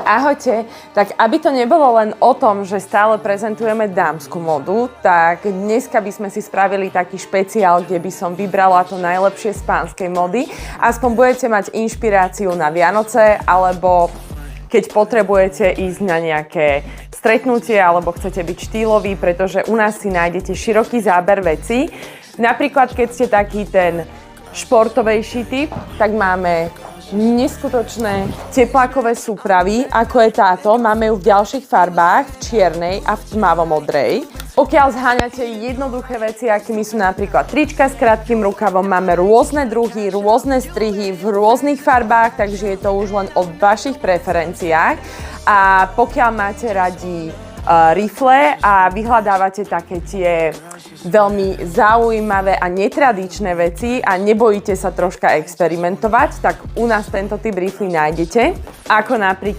Ahojte, tak aby to nebolo len o tom, že stále prezentujeme dámsku modu, tak dneska by sme si spravili taký špeciál, kde by som vybrala to najlepšie z pánskej mody. Aspoň budete mať inšpiráciu na Vianoce, alebo keď potrebujete ísť na nejaké stretnutie, alebo chcete byť štýloví, pretože u nás si nájdete široký záber vecí. Napríklad, keď ste taký ten športovejší typ, tak máme neskutočné teplákové súpravy, ako je táto. Máme ju v ďalších farbách, v čiernej a v tmavo-modrej. Pokiaľ zháňate jednoduché veci, akými sú napríklad trička s krátkym rukavom, máme rôzne druhy, rôzne strihy v rôznych farbách, takže je to už len o vašich preferenciách. A pokiaľ máte radi rifle a vyhľadávate také tie veľmi zaujímavé a netradičné veci a nebojíte sa troška experimentovať, tak u nás tento typ rifly nájdete. Ako napríklad